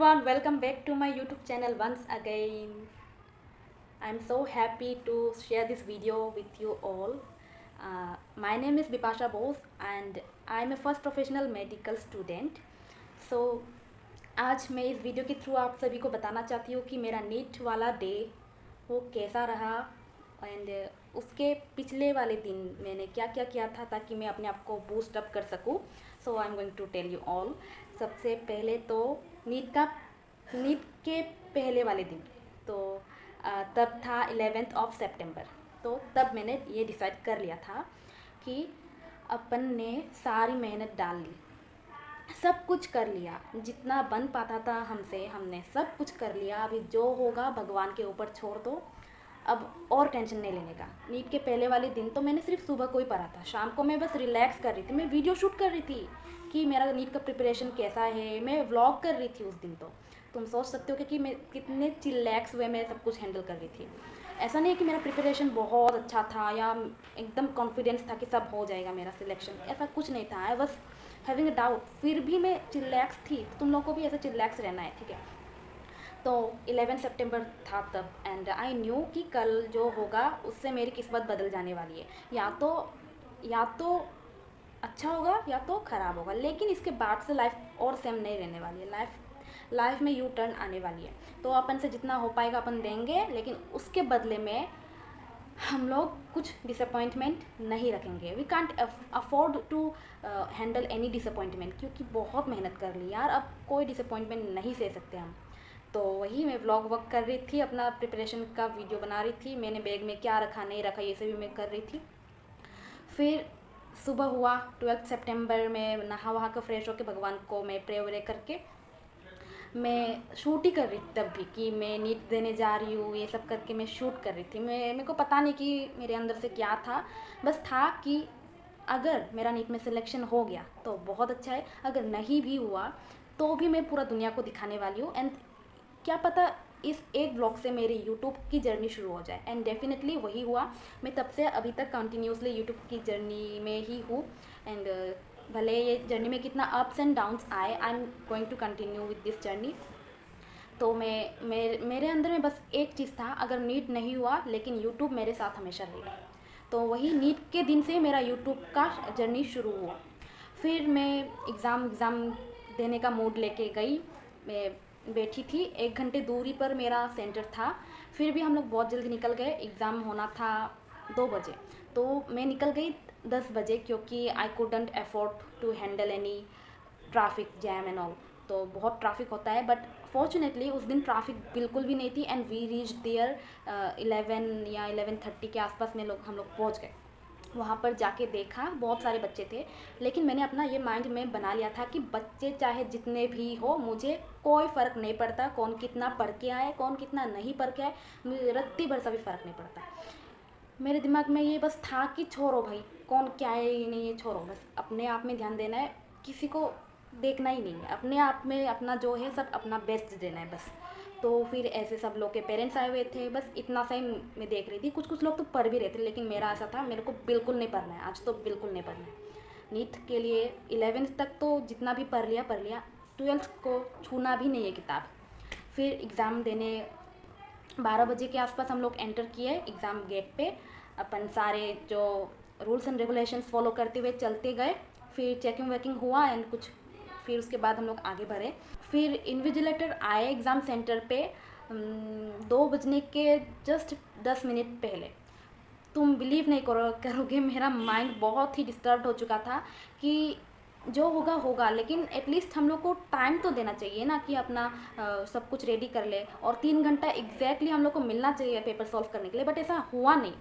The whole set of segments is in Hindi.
everyone, welcome back to my YouTube channel once again. I'm so happy to share this video with you all. My name is Bipasha Bose and I'm a first professional medical student. So आज मैं इस वीडियो के थ्रू आप सभी को बताना चाहती हूँ कि मेरा नीट वाला डे वो कैसा रहा एंड उसके पिछले वाले दिन मैंने क्या क्या किया था ताकि मैं अपने आप को बूस्ट अप कर सकूँ. So I am going to tell you all. सबसे पहले तो नीट के पहले वाले दिन तो तब था 11th ऑफ सितंबर. तो तब मैंने ये डिसाइड कर लिया था कि अपन ने सारी मेहनत डाल ली, सब कुछ कर लिया, जितना बन पाता था हमसे हमने सब कुछ कर लिया. अभी जो होगा भगवान के ऊपर छोड़ दो, अब और टेंशन नहीं लेने का. नीट के पहले वाले दिन तो मैंने सिर्फ सुबह को ही पढ़ा था, शाम को मैं बस रिलैक्स कर रही थी. मैं वीडियो शूट कर रही थी कि मेरा नीट का प्रिपरेशन कैसा है, मैं व्लॉग कर रही थी उस दिन. तो तुम सोच सकते हो कि मैं कितने चिलैक्स वे में सब कुछ हैंडल कर रही थी. ऐसा नहीं है कि मेरा प्रिपरेशन बहुत अच्छा था या एकदम कॉन्फिडेंस था कि सब हो जाएगा मेरा सिलेक्शन, ऐसा कुछ नहीं था. आई बस हैविंग अ डाउट, फिर भी मैं चिलैक्स थी. तो तुम लोग को भी ऐसे चिलैक्स रहना है, ठीक है. तो 11 सितंबर था तब एंड आई न्यू कि कल जो होगा उससे मेरी किस्मत बदल जाने वाली है. या तो अच्छा होगा या तो ख़राब होगा, लेकिन इसके बाद से लाइफ और सेम नहीं रहने वाली है. लाइफ में यू टर्न आने वाली है. तो अपन से जितना हो पाएगा अपन देंगे, लेकिन उसके बदले में हम लोग कुछ डिसअपॉइंटमेंट नहीं रखेंगे. We can't afford to handle any disappointment, क्योंकि बहुत मेहनत कर ली यार, अब कोई डिसअपॉइंटमेंट नहीं सह सकते हम. तो वही मैं व्लॉग वर्क कर रही थी, अपना प्रिपरेशन का वीडियो बना रही थी. मैंने बैग में क्या रखा नहीं रखा ये सब भी मैं कर रही थी. फिर सुबह हुआ 12 सितंबर में, नहा वहा कर फ्रेश होकर भगवान को मैं प्रे व्रे करके मैं शूट ही कर रही थी तब भी कि मैं नीट देने जा रही हूँ. ये सब करके मैं शूट कर रही थी. मेरे को पता नहीं कि मेरे अंदर से क्या था, बस था कि अगर मेरा नीट में सिलेक्शन हो गया तो बहुत अच्छा है, अगर नहीं भी हुआ तो भी मैं पूरा दुनिया को दिखाने वाली हूँ. एंड क्या पता इस एक ब्लॉग से मेरी यूट्यूब की जर्नी शुरू हो जाए. एंड डेफिनेटली वही हुआ. मैं तब से अभी तक कंटिन्यूसली यूट्यूब की जर्नी में ही हूँ. एंड भले ये जर्नी में कितना अप्स एंड डाउन्स आए, I am going to continue with this journey. तो मेरे अंदर में बस एक चीज़ था, अगर नीट नहीं हुआ लेकिन यूट्यूब मेरे साथ हमेशा रहेगा. तो वही नीट के दिन से मेरा यूट्यूब का जर्नी शुरू हुआ. फिर मैं एग्ज़ाम देने का मूड लेके गई. मैं बैठी थी, 1 घंटे दूरी पर मेरा सेंटर था. फिर भी हम लोग बहुत जल्दी निकल गए. एग्ज़ाम होना था 2 बजे, तो मैं निकल गई 10 बजे, क्योंकि I couldn't afford to handle any traffic jam and all. तो बहुत ट्रैफिक होता है, बट फॉर्चुनेटली उस दिन ट्रैफिक बिल्कुल भी नहीं थी. एंड वी रीच देयर 11 या 11:30 के आसपास में हम लोग पहुँच गए. वहाँ पर जाके देखा बहुत सारे बच्चे थे, लेकिन मैंने अपना ये माइंड में बना लिया था कि बच्चे चाहे जितने भी हो, मुझे कोई फ़र्क नहीं पड़ता कौन कितना पढ़ के आए कौन कितना नहीं पढ़ के आए, मुझे रत्ती भर सा भी फ़र्क नहीं पड़ता. मेरे दिमाग में ये बस था कि छोड़ो भाई, कौन क्या है ये नहीं है, छोड़ो, बस अपने आप में ध्यान देना है, किसी को देखना ही नहीं है. अपने आप में अपना जो है सब अपना बेस्ट देना है बस. तो फिर ऐसे सब लोग के पेरेंट्स आए हुए थे, बस इतना सा ही मैं देख रही थी. कुछ लोग तो पढ़ भी रहे थे, लेकिन मेरा ऐसा था मेरे को बिल्कुल नहीं पढ़ना है, आज तो बिल्कुल नहीं पढ़ना है. नीट के लिए 11th तक तो जितना भी पढ़ लिया, 12th को छूना भी नहीं है किताब. फिर एग्ज़ाम देने 12 बजे के आसपास हम लोग एंटर किए एग्ज़ाम गेट पे. अपन सारे जो रूल्स एंड रेगुलेशंस फॉलो करते हुए चलते गए. फिर चेकिंग वेकिंग हुआ एंड कुछ, फिर उसके बाद हम लोग आगे बढ़े. फिर इन्विजिलेटर आए एग्ज़ाम सेंटर पे 2 बजने के जस्ट 10 मिनट पहले. तुम बिलीव नहीं करोगे, मेरा माइंड बहुत ही डिस्टर्ब हो चुका था कि जो होगा होगा, लेकिन एटलीस्ट हम लोग को टाइम तो देना चाहिए ना कि अपना सब कुछ रेडी कर ले. और 3 घंटा एग्जैक्टली हम लोग को मिलना चाहिए पेपर सॉल्व करने के लिए, बट ऐसा हुआ नहीं.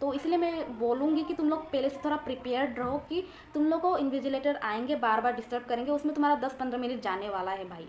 तो इसलिए मैं बोलूँगी कि तुम लोग पहले से थोड़ा प्रिपेयर्ड रहो कि तुम लोग को इन्विजिलेटर आएंगे, बार बार डिस्टर्ब करेंगे, उसमें तुम्हारा 10-15 मिनट जाने वाला है भाई.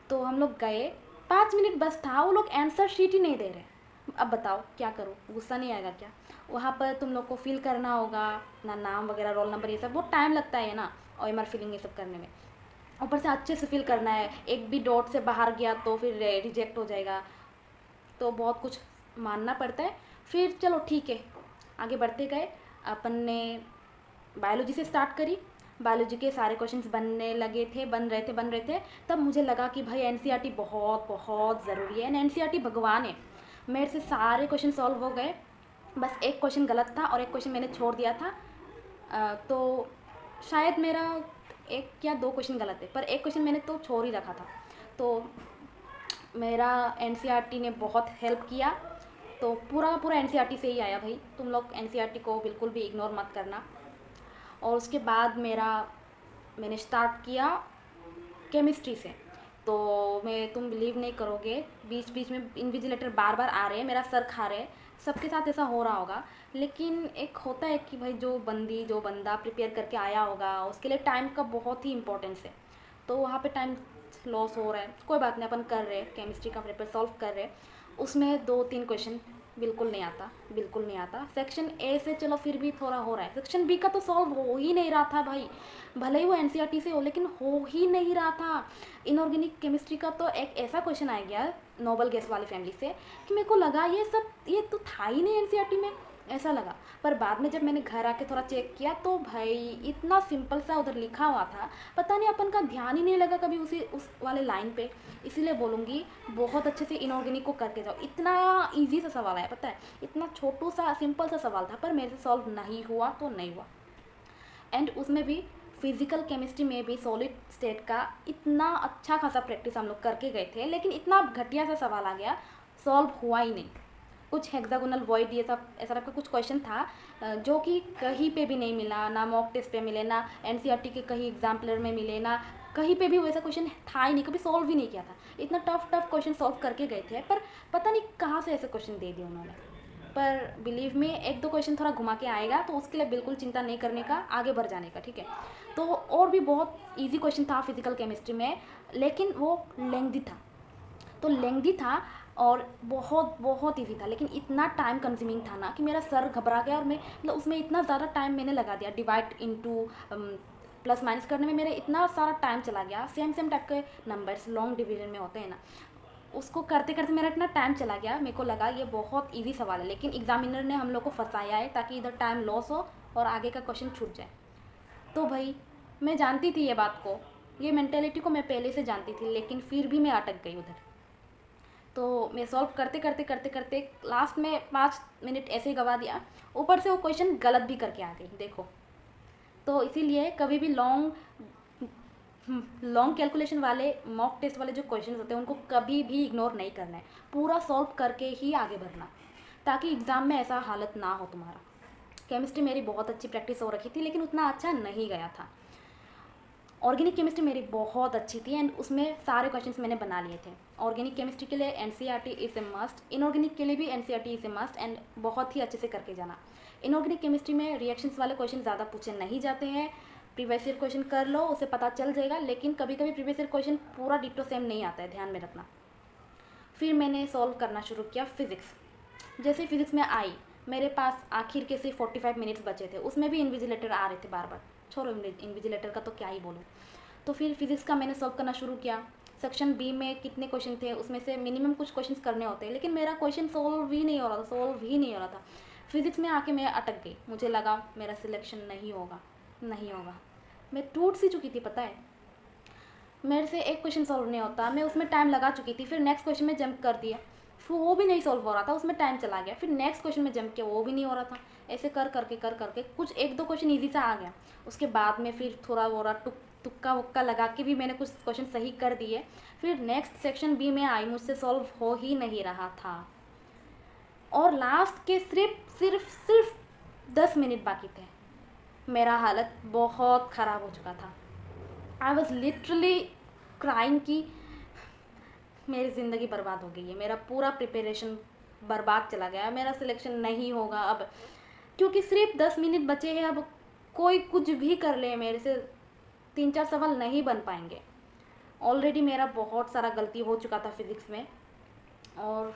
तो हम लोग गए, 5 मिनट बस था, वो लोग आंसर शीट ही नहीं दे रहे. अब बताओ क्या करूँ, गुस्सा नहीं आएगा क्या? वहाँ पर तुम लोग को फिल करना होगा ना, नाम वगैरह रोल नंबर ये सब, वो टाइम लगता है ना OMR फिलिंग ये सब करने में. ऊपर से अच्छे से फिल करना है, एक भी डॉट से बाहर गया तो फिर रिजेक्ट हो जाएगा. तो बहुत कुछ मानना पड़ता है. फिर चलो ठीक है, आगे बढ़ते गए. अपन ने बायोलॉजी से स्टार्ट करी. बायोलॉजी के सारे क्वेश्चंस बन रहे थे, तब मुझे लगा कि भाई एनसीईआरटी बहुत बहुत ज़रूरी है, एंड एनसीईआरटी भगवान है। मेरे से सारे क्वेश्चन सॉल्व हो गए, बस एक क्वेश्चन गलत था और एक क्वेश्चन मैंने छोड़ दिया था। तो शायद मेरा 1 या 2 क्वेश्चन गलत है, पर एक क्वेश्चन मैंने तो छोड़ ही रखा था। तो मेरा एनसीईआरटी ने बहुत हेल्प किया। तो पूरा एनसीईआरटी से ही आया भाई, तुम लोग एनसीईआरटी को बिल्कुल भी इग्नोर मत करना। और उसके बाद मैंने स्टार्ट किया केमिस्ट्री से। तो तुम बिलीव नहीं करोगे, बीच बीच में इन्विजिलेटर बार बार आ रहे हैं, मेरा सर खा रहे हैं। सबके साथ ऐसा हो रहा होगा, लेकिन एक होता है कि भाई जो बंदा प्रिपेयर करके आया होगा उसके लिए टाइम का बहुत ही इंपॉर्टेंस है। तो वहाँ पे टाइम लॉस हो रहा है, कोई बात नहीं, अपन कर रहे हैं, केमिस्ट्री का पेपर सॉल्व कर रहे हैं। उसमें 2-3 क्वेश्चन बिल्कुल नहीं आता। सेक्शन ए से चलो फिर भी थोड़ा हो रहा है, सेक्शन बी का तो सॉल्व हो ही नहीं रहा था भाई, भले ही वो एनसीईआरटी से हो, लेकिन हो ही नहीं रहा था। इनऑर्गेनिक केमिस्ट्री का तो एक ऐसा क्वेश्चन आ गया नोबल गैस वाली फैमिली से कि मेरे को लगा ये तो था ही नहीं एनसीईआरटी में, ऐसा लगा। पर बाद में जब मैंने घर आके थोड़ा चेक किया तो भाई इतना सिंपल सा उधर लिखा हुआ था, पता नहीं अपन का ध्यान ही नहीं लगा कभी उस वाले लाइन पे। इसीलिए बोलूँगी बहुत अच्छे से इनऑर्गेनिक को करके जाओ। इतना ईजी सा सवाल है, पता है, इतना छोटू सा सिंपल सा सवाल था, पर मेरे से सॉल्व नहीं हुआ तो नहीं हुआ। एंड उसमें भी फिजिकल केमिस्ट्री में भी सॉलिड स्टेट का इतना अच्छा खासा प्रैक्टिस हम लोग करके गए थे, लेकिन इतना घटिया सा सवाल आ गया, सॉल्व हुआ ही नहीं। कुछ हेक्सागोनल वॉइड ये सब ऐसा टाइप का कुछ क्वेश्चन था जो कि कहीं पे भी नहीं मिला, ना मॉक टेस्ट पे मिले, ना एनसीईआरटी के कहीं एग्जाम्पलर में मिले, ना कहीं पे भी वैसा क्वेश्चन था ही नहीं, कभी सॉल्व ही नहीं किया था। इतना टफ क्वेश्चन सॉल्व करके गए थे, पर पता नहीं कहाँ से ऐसे क्वेश्चन दे दिए उन्होंने। पर बिलीव में 1-2 क्वेश्चन थोड़ा घुमा के आएगा, तो उसके लिए बिल्कुल चिंता नहीं करने का, आगे बढ़ जाने का, ठीक है। तो और भी बहुत ईजी क्वेश्चन था फिजिकल केमिस्ट्री में, लेकिन वो लेंथी था और बहुत ईजी था, लेकिन इतना टाइम कंज्यूमिंग था ना कि मेरा सर घबरा गया। और मैं मतलब उसमें इतना ज़्यादा टाइम मैंने लगा दिया, डिवाइड इनटू प्लस माइनस करने में मेरा इतना सारा टाइम चला गया। सेम टाइप के नंबर्स लॉन्ग डिवीजन में होते हैं ना, उसको करते करते मेरा इतना टाइम चला गया, मेरे को लगा ये बहुत इजी सवाल है, लेकिन एग्जामिनर ने हम लोग को फंसाया है ताकि इधर टाइम लॉस हो और आगे का क्वेश्चन छूट जाए। तो भाई मैं जानती थी ये बात को, ये मेंटेलिटी को मैं पहले से जानती थी, लेकिन फिर भी मैं अटक गई उधर। तो मैं सॉल्व करते लास्ट में 5 मिनट ऐसे ही गवा दिया, ऊपर से वो क्वेश्चन गलत भी करके आ गई, देखो। तो इसीलिए कभी भी लॉन्ग कैलकुलेशन वाले मॉक टेस्ट वाले जो क्वेश्चन होते हैं उनको कभी भी इग्नोर नहीं करना है, पूरा सॉल्व करके ही आगे बढ़ना, ताकि एग्ज़ाम में ऐसा हालत ना हो तुम्हारा। केमिस्ट्री मेरी बहुत अच्छी प्रैक्टिस हो रखी थी, लेकिन उतना अच्छा नहीं गया था। ऑर्गेनिक केमिस्ट्री मेरी बहुत अच्छी थी, एंड उसमें सारे क्वेश्चंस मैंने बना लिए थे। ऑर्गेनिक केमिस्ट्री के लिए NCERT is a must, inorganic के लिए भी NCERT is a must, and बहुत ही अच्छे से करके जाना। इनऑर्गेनिक केमिस्ट्री में रिएक्शंस वाले क्वेश्चन ज़्यादा पूछे नहीं जाते हैं, प्रीवियस ईयर क्वेश्चन कर लो, उसे पता चल जाएगा, लेकिन कभी कभी प्रीवियस ईयर क्वेश्चन पूरा डिट्टो सेम नहीं आता है, ध्यान में रखना। फिर मैंने सॉल्व करना शुरू किया फिज़िक्स। जैसे फिज़िक्स में आई, मेरे पास आखिर के सिर्फ 45 मिनट्स बचे थे, उसमें भी इन्विजिलेटर आ रहे थे बार बार, छोड़ो इन्विजिलेटर का तो क्या ही बोलूँ। तो फिर फिज़िक्स का मैंने सॉल्व करना शुरू किया। सेक्शन बी में कितने क्वेश्चन थे, उसमें से मिनिमम कुछ क्वेश्चन करने होते हैं, लेकिन मेरा क्वेश्चन सॉल्व ही नहीं हो रहा था। फिज़िक्स में आके मैं अटक गई, मुझे लगा मेरा सिलेक्शन नहीं होगा। मैं टूट सी चुकी थी, पता है, मेरे से एक क्वेश्चन सॉल्व नहीं होता, मैं उसमें टाइम लगा चुकी थी। फिर नेक्स्ट क्वेश्चन में जंप कर दिया, फिर वो भी नहीं सॉल्व हो रहा था, उसमें टाइम चला गया। फिर नेक्स्ट क्वेश्चन में जंप किया, वो भी नहीं हो रहा था। ऐसे कर करके कुछ 1-2 क्वेश्चन ईजी सा आ गया। उसके बाद में फिर थोड़ा वो तुक्का वुक्का लगा के भी मैंने कुछ क्वेश्चन सही कर दिए। फिर नेक्स्ट सेक्शन बी में आई, मुझसे सॉल्व हो ही नहीं रहा था, और लास्ट के सिर्फ 10 मिनट बाकी थे। मेरा हालत बहुत ख़राब हो चुका था। आई वॉज लिटरली क्राइंग कि मेरी ज़िंदगी बर्बाद हो गई है, मेरा पूरा प्रिपरेशन बर्बाद चला गया, मेरा सिलेक्शन नहीं होगा अब, क्योंकि सिर्फ 10 मिनट बचे हैं। अब कोई कुछ भी कर ले, मेरे से 3-4 सवाल नहीं बन पाएंगे। ऑलरेडी मेरा बहुत सारा गलती हो चुका था फिज़िक्स में, और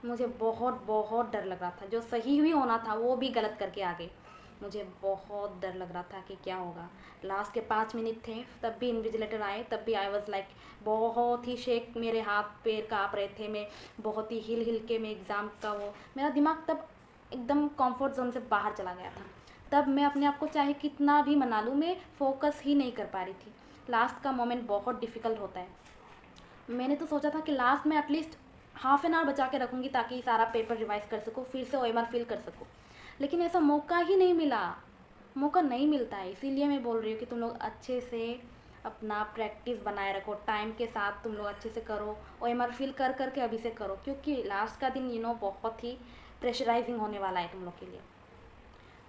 मुझे बहुत डर लग रहा था। जो सही भी होना था वो भी गलत करके आ गई। मुझे बहुत डर लग रहा था कि क्या होगा। लास्ट के 5 मिनट थे, तब भी इन्विजिलेटर आए, तब भी आई वॉज लाइक बहुत ही शेक, मेरे हाथ पैर काँप रहे थे, मैं बहुत ही हिल के मैं एग्ज़ाम का वो, मेरा दिमाग तब एकदम कंफर्ट जोन से बाहर चला गया था। तब मैं अपने आप को चाहे कितना भी मना लूँ, मैं फोकस ही नहीं कर पा रही थी। लास्ट का मोमेंट बहुत डिफ़िकल्ट होता है। मैंने तो सोचा था कि लास्ट में एटलीस्ट हाफ एन आवर बचा के रखूँगी ताकि सारा पेपर रिवाइज़ कर सकूँ, फिर से OMR फिल कर सकूँ, लेकिन ऐसा मौका ही नहीं मिला। मौका नहीं मिलता है, इसीलिए मैं बोल रही हूँ कि तुम लोग अच्छे से अपना प्रैक्टिस बनाए रखो, टाइम के साथ तुम लोग अच्छे से करो, OMR फिल कर करके अभी से करो, क्योंकि लास्ट का दिन बहुत ही प्रेशराइजिंग होने वाला है तुम लोग के लिए।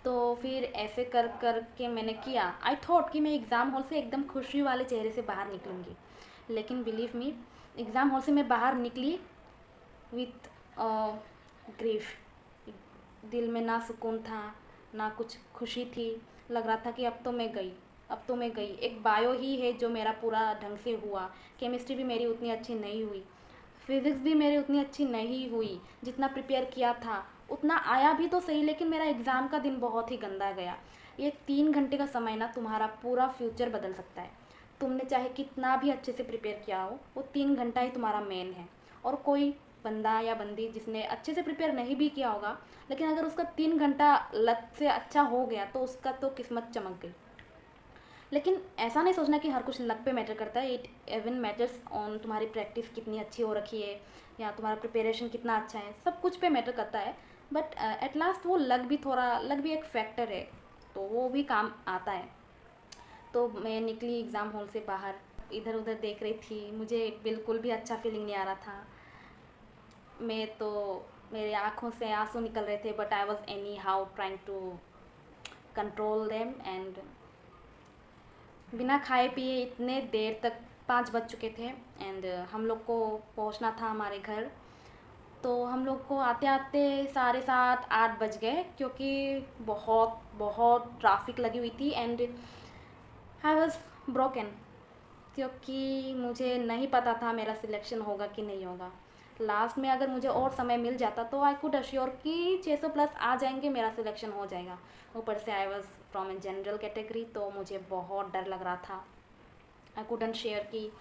तो फिर ऐसे कर कर के मैंने किया। आई थॉट कि मैं एग्ज़ाम हॉल से एकदम खुशी वाले चेहरे से बाहर निकलूँगी, लेकिन बिलीव मी, एग्ज़ाम हॉल से मैं बाहर निकली विथ ग्रीफ। दिल में ना सुकून था, ना कुछ खुशी थी। लग रहा था कि अब तो मैं गई, अब तो मैं गई। एक बायो ही है जो मेरा पूरा ढंग से हुआ, केमिस्ट्री भी मेरी उतनी अच्छी नहीं हुई, फिज़िक्स भी मेरी उतनी अच्छी नहीं हुई, जितना प्रिपेयर किया था उतना आया भी तो सही, लेकिन मेरा एग्ज़ाम का दिन बहुत ही गंदा गया। ये 3 घंटे का समय ना तुम्हारा पूरा फ्यूचर बदल सकता है। तुमने चाहे कितना भी अच्छे से प्रिपेयर किया हो, वो 3 घंटा ही तुम्हारा मेन है। और कोई बंदा या बंदी जिसने अच्छे से प्रिपेयर नहीं भी किया होगा, लेकिन अगर उसका 3 घंटा लक से अच्छा हो गया तो उसका तो किस्मत चमक गई। लेकिन ऐसा नहीं सोचना कि हर कुछ लक पे मैटर करता है। इट इवन मैटर्स ऑन तुम्हारी प्रैक्टिस कितनी अच्छी हो रखी है, या तुम्हारा प्रिपरेशन कितना अच्छा है, सब कुछ पे मैटर करता है। बट एट लास्ट वो लक भी एक फैक्टर है, तो वो भी काम आता है। तो मैं निकली एग्ज़ाम हॉल से बाहर, इधर उधर देख रही थी, मुझे बिल्कुल भी अच्छा फीलिंग नहीं आ रहा था। मैं तो, मेरे आँखों से आंसू निकल रहे थे, but I was anyhow trying to control them. And बिना खाए पिए इतने देर तक, 5 बज चुके थे, एंड हम लोग को पहुंचना था हमारे घर। तो हम लोग को आते आते 7:30-8 बज गए, क्योंकि बहुत बहुत ट्रैफिक लगी हुई थी। एंड आई वॉज ब्रोकन, क्योंकि मुझे नहीं पता था मेरा सिलेक्शन होगा कि नहीं होगा। लास्ट में अगर मुझे और समय मिल जाता तो आई कुड अश्योर कि 600 प्लस आ जाएंगे, मेरा सिलेक्शन हो जाएगा। ऊपर से I was from a general category, तो मुझे बहुत डर लग रहा था। आई कुडंट शेयर कि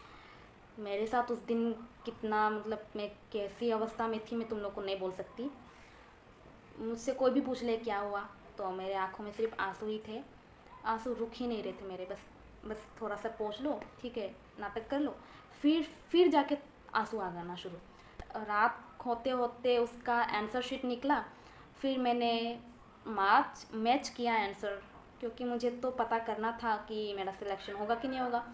मेरे साथ उस दिन कितना, मतलब मैं कैसी अवस्था में थी, मैं तुम लोग को नहीं बोल सकती। मुझसे कोई भी पूछ ले क्या हुआ, तो मेरे आँखों में सिर्फ आंसू ही थे। आंसू रुक ही नहीं रहे थे मेरे। बस थोड़ा सा पोंछ लो, ठीक है, नाटक कर लो, फिर जाके आंसू आ जाना शुरू। रात होते होते उसका आंसर शीट निकला। फिर मैंने मैच किया आंसर, क्योंकि मुझे तो पता करना था कि मेरा सिलेक्शन होगा कि नहीं होगा।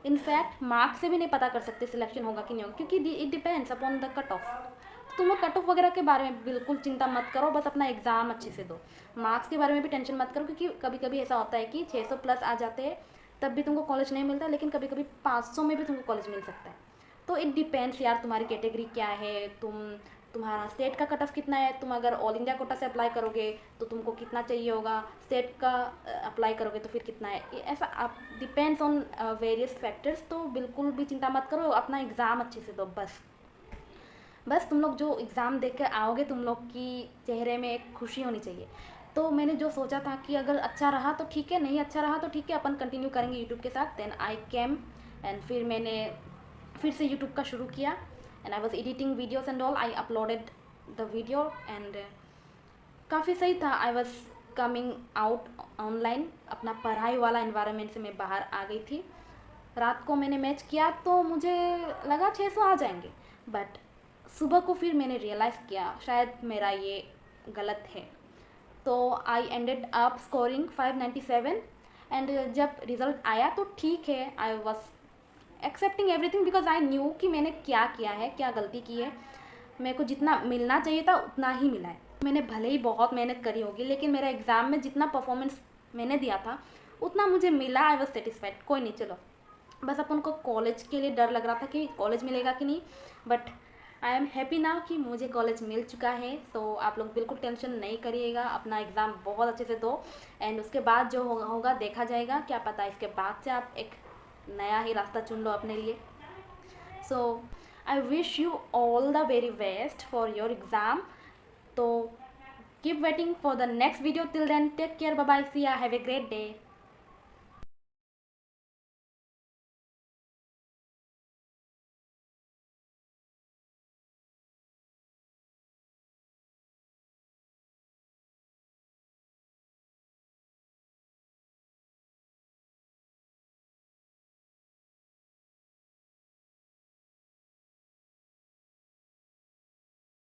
इनफैक्ट मार्क्स से भी नहीं पता कर सकते सिलेक्शन होगा कि नहीं होगा, क्योंकि it depends upon the cut off. तुम लोग कट ऑफ वगैरह के बारे में बिल्कुल चिंता मत करो, बस अपना एग्ज़ाम अच्छे से दो। मार्क्स के बारे में भी टेंशन मत करो, क्योंकि कभी कभी ऐसा होता है कि 600 प्लस आ जाते हैं तब भी तुमको कॉलेज नहीं मिलता, लेकिन कभी कभी 500 में भी तुमको कॉलेज मिल सकता है। तो इट डिपेंड्स यार, तुम्हारी कैटेगरी क्या है, तुम्हारा स्टेट का कट ऑफ कितना है। तुम अगर ऑल इंडिया कोटा से अप्लाई करोगे तो तुमको कितना चाहिए होगा, स्टेट का अप्लाई करोगे तो फिर कितना है, ऐसा आप डिपेंड्स ऑन वेरियस फैक्टर्स। तो बिल्कुल भी चिंता मत करो, अपना एग्ज़ाम अच्छे से दो। बस तुम लोग जो एग्ज़ाम देख कर आओगे, तुम लोग की चेहरे में एक खुशी होनी चाहिए। तो मैंने जो सोचा था कि अगर अच्छा रहा तो ठीक है, नहीं अच्छा रहा तो ठीक है, अपन कंटिन्यू करेंगे यूट्यूब के साथ। देन आई केम, एंड फिर मैंने फिर से यूट्यूब का शुरू किया, and I was editing videos and all. I uploaded the video, and काफ़ी सही था। I was coming out online, अपना पढ़ाई वाला इन्वायरमेंट से मैं बाहर आ गई थी। रात को मैंने मैच किया तो मुझे लगा 600 आ जाएंगे, बट सुबह को फिर मैंने रियलाइज़ किया शायद मेरा ये गलत है। तो I ended up scoring 597। And जब रिज़ल्ट आया तो ठीक है, I was accepting everything, because I knew कि मैंने क्या किया है, क्या गलती की है। मेरे को जितना मिलना चाहिए था उतना ही मिला है। मैंने भले ही बहुत मेहनत करी होगी, लेकिन मेरा एग्ज़ाम में जितना परफॉर्मेंस मैंने दिया था उतना मुझे मिला। I was satisfied. कोई नहीं, चलो, बस अपन को कॉलेज के लिए डर लग रहा था कि कॉलेज मिलेगा कि नहीं, but I am happy now कि मुझे कॉलेज मिल चुका है। सो आप लोग बिल्कुल टेंशन नहीं करिएगा, अपना एग्ज़ाम बहुत अच्छे से दो, एंड उसके बाद जो होगा देखा जाएगा। क्या पता इसके बाद से आप एक नया ही रास्ता चुन लो अपने लिए। So I wish you all the very best for your exam. तो keep waiting for the next video. Till then take care, bye bye, see ya, have a great day.